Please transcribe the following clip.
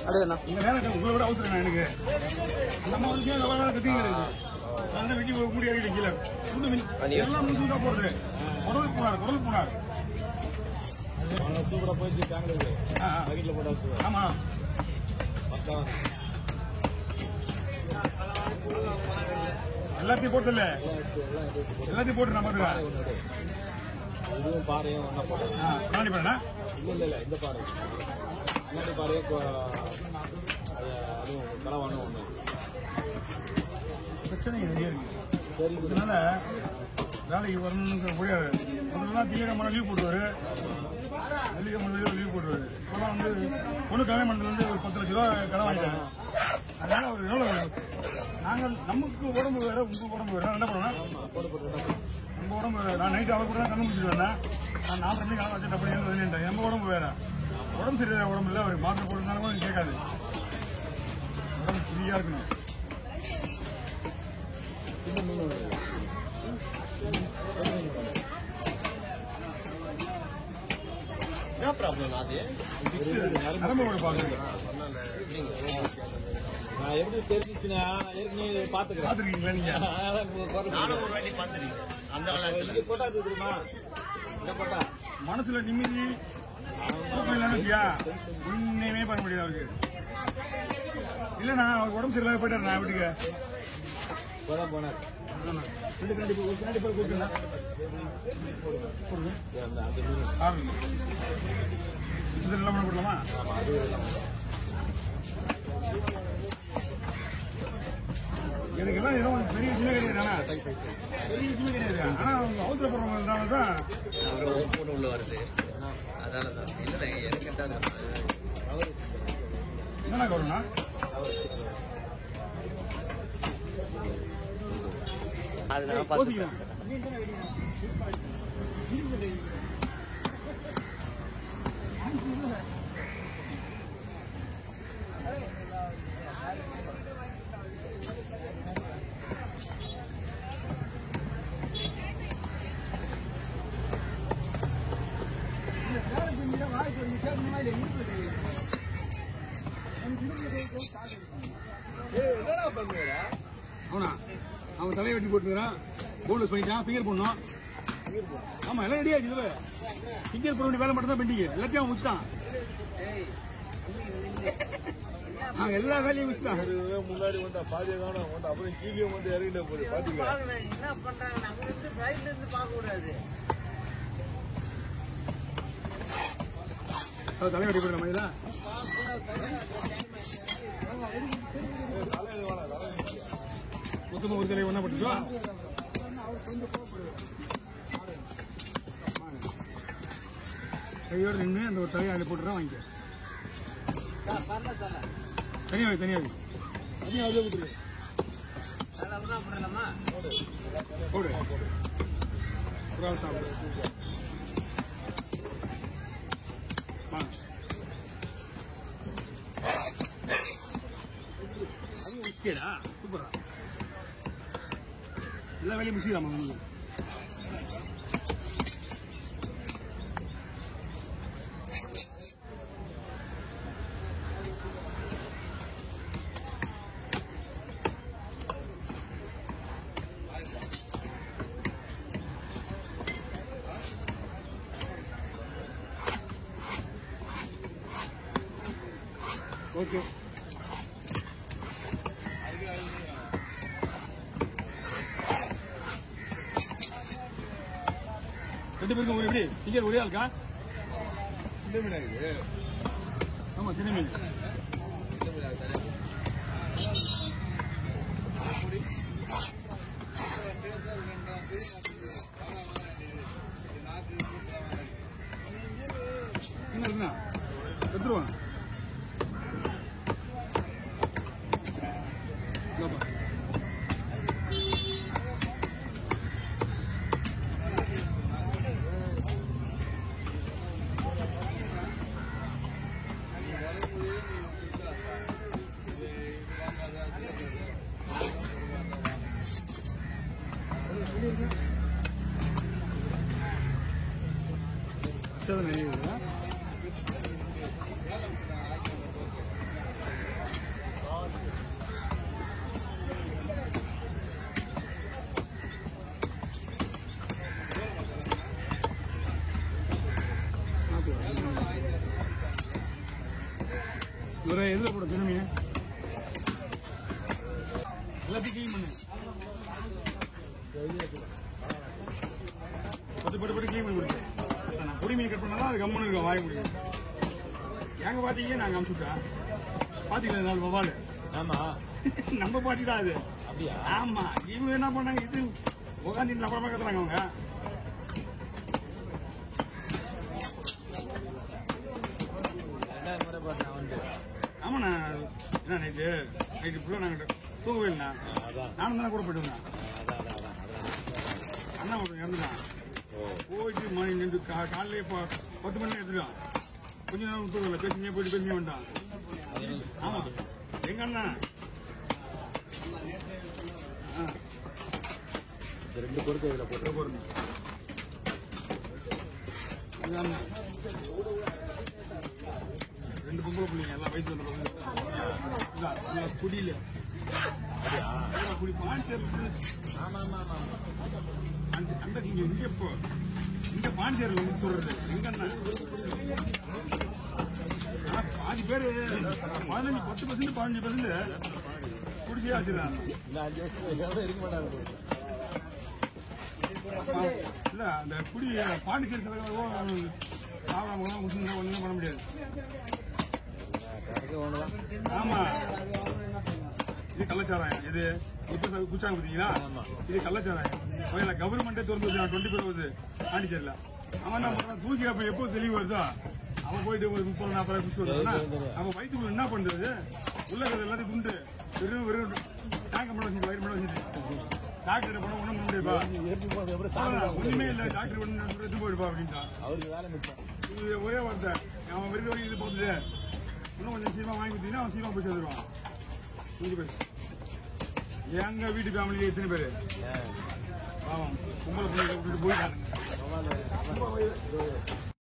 அப்படியே இங்க நேரம் உங்களை விட அவசரம் எனக்கு நம்ம வந்து கத்திங்க அந்த வெட்டி மூடி அடிக்கிற கீழே எல்லாம் முடிச்சுட்டா போடுறது குடல் போனார் சூப்பரா போயிடுச்சு பேங்க்ல போட்டு ஆமா எல்லாத்தையும் போட்டு எல்லாத்தையும் போட்டு நம்ம இதுவும் பாறையும் ஒன்னா போட்டோம் பாருண்ணா இல்ல இந்த பாறை முன்னாடி பாறையும் அதுவும் கலவானும் ஒண்ணு பிரச்சனை நிறைய இருக்கு சரி இதனால வேலைக்கு வரணுங்கிற முடியாது முதல்லாம் திங்கக்கிழமை லீவ் போட்டுவாரு வெள்ளிக்கிழமை லீவ் போட்டுவாரு இப்பெல்லாம் வந்து பொண்ணு கல்யாணம் பண்ணதுலேருந்து ஒரு 10 லட்ச ரூபா கடன் வாங்கிட்டாங்க அதனால அவர் எவ்வளவு நாங்கள் நமக்கு உடம்பு வேற உங்க உடம்பு வேற என்ன பண்ணோம்னா நம்ம உடம்பு வேற நான் நைட்டு அவர் கூட தான் கண்ணு முடிச்சுட்டு வந்தேன் நான் 4 மணிக்கு காலம் வச்சுட்டு அப்படி வந்துட்டேன் நம்ம உடம்பு வேற உடம்பு சரியான உடம்பு இல்லை அவர் மாத்திரை போட்டுருந்தாலும் கூட கேட்காது உடம்பு ஃப்ரீயா இருக்கணும் என்ன ப்ராப்ளம் அது நரம்பு பாக்குறது நான் எப்படி தெரிஞ்சிச்சுன்னா ஏற்கனவே பாத்துருக்கீங்களா நீங்க நானும் ஒரு வாட்டி பாத்துருக்கேன் அந்த போட்டா தெரியுமா இந்த போட்டா மனசுல நிம்மதி ஒண்ணுமே பண்ண முடியாது அவருக்கு இல்லண்ணா அவர் உடம்பு சரியில்லாத போயிட்டாரு நான் வீட்டுக்கு போனார் கண்டிப்பா கூப்பிட்டு எல்லாம் பண்ண போடலாமா எனக்கு எல்லாம் ஏதோ பெரிய விஷயமே கிடையாது பெரிய விஷயமே கிடையாது ஆனா அவங்க அவசரப்படுறவங்க தான் உள்ள வருது அதானதான் இல்லை எனக்கு என்னண்ணா கவர்னா அது நான் யோசிக்கிறேன் அவனா அவன் தலையை வெட்டி போட்டுக்கிறான் போனஸ் பண்ணிட்டான் ஃபிங்கர் போடணும் ஆமா எல்லாம் ரெடி ஆயிடுச்சு ஃபிங்கர் போட வேண்டிய வேலை மட்டும் தான் பெண்டிங் எல்லாத்தையும் அவன் முடிச்சிட்டான் அவன் எல்லா வேலையும் முடிச்சிட்டான் முன்னாடி வந்து பாதியை காணும் வந்து அப்புறம் கீழே வந்து இறங்கிட்ட போது பாத்தீங்களா என்ன பண்றாங்க அங்க இருந்து சைட்ல இருந்து பார்க்க கூடாது தலை வெட்டி போடுற மாதிரி மொத்தமா ஒரு தலை ஒன்னா போட்டுச்சோ கையோடு நின்று அந்த ஒரு தலையை அதில் போட்டுதான் வாங்கிக்க தனியாக தனியாக அதிலே விட்டுரு போடு ஒரு ஆள் சாப்பிடு ஓகேடா சூப்பரா எல்லா வேலையும் முடிச்சுக்கலாமா உங்களுக்கு ஓகே ரெண்டு பேருக்கும் ஒரு எப்படி டிக்கெட் ஒரே ஆளுக்கா சின்ன மீனா இது ஆமா சின்ன மீன் என்ன இருக்குண்ணா எடுத்துருவான் ஒரு எதுல போட திரும்பி எல்லாத்தையும் கிளீன் பண்ணு பட்டு கிளீன் பண்ணி கொடுத்து நான் பொடி மீன் கட் பண்ணாதான் அது கம்முன்னு இருக்கும் வாய முடியும் எங்க பாத்தீங்க நாங்க அனுப்பிச்சுட்டா பாத்தீங்களா நாலு வவாலு ஆமா நம்ம பாட்டி தான் அது அப்படியா ஆமா இவங்க என்ன பண்ணாங்க இது உட்காந்து அப்புறமா கத்துறாங்க அவங்க ரெண்டாயிரம் முறை பார்த்தேன் அவன்ட்டு ஆமாண்ணா என்ன நைட்டு ஃபுல்லாக நாங்கள் தூங்கவே இல்லைண்ணா நானும் தானே கூட போயிட்டு வந்தேன் அண்ணா ஒருத்தன் இறந்துட்டான் போயிட்டு மணி நின்று காலையிலே 10 மணி எடுத்துட்டான் கொஞ்ச நேரம் தூங்கல பேசிங்க போயிட்டு பேசிங்க வந்துட்டான் ஆமா எங்க அண்ணா ரெண்டு பொருட்கள் இதில் போட்டு ரெண்டு பொம்பளை பிள்ளைங்க எல்லாம் வயசு வந்த குடியில குடி பாண்டிச்சேரி அந்த இங்க இப்போ இங்க பாண்டிச்சேரியில் வந்து சொல்றது எங்கன்னா பாதி பேரு 10% 15% குடிச்சே வச்சிருக்காங்க இந்த 5 வருஷம் இருக்க மாட்டாங்க இல்ல அந்த குடி பாண்டிச்சேரி சாப்பிடாம முஸ்லிம் ஒண்ணுமே பண்ண முடியாது ஆமா இது கள்ளச்சாராயம் இது இப்ப குச்சாங்க பாத்தீங்களா இது கள்ளச்சாராயம் கவர்மெண்டே திறந்து வச்சு 20 வருது பாண்டிச்சேரியில அவன் என்ன பண்றான் தூக்கி அப்ப எப்போ தெளிவு வருதோ அவன் போயிட்டு ஒரு 30-40 குச்சி வருவானா அவன் வயிற்றுக்குள்ள என்ன பண்றது உள்ள எல்லாத்தையும் துண்டு வெறும் டேங்க பண்ண வச்சுட்டு வயிறு பண்ண வச்சுட்டு டாக்டர் போனா ஒண்ணும் பண்ண முடியாதுப்பா ஒண்ணுமே இல்ல டாக்டர் ஒண்ணு போயிருப்பா அப்படின்ட்டா அவருக்கு வேலை மிச்சம் இது ஒரே வார்த்தை அவன் வெறும் வரைக்கும் இது போகுது இன்னும் கொஞ்சம் சீக்கிரமா வாங்கி கொடுத்தீங்கன்னா அவன் சீக்கிரமா போய் சேர்ந்துருவான் கொஞ்சம் பேசு எங்க வீட்டு ஃபேமிலி எத்தனை பேரு பாவம் கும்பல பிள்ளைங்க விட்டுட்டு போயிட்டாங்க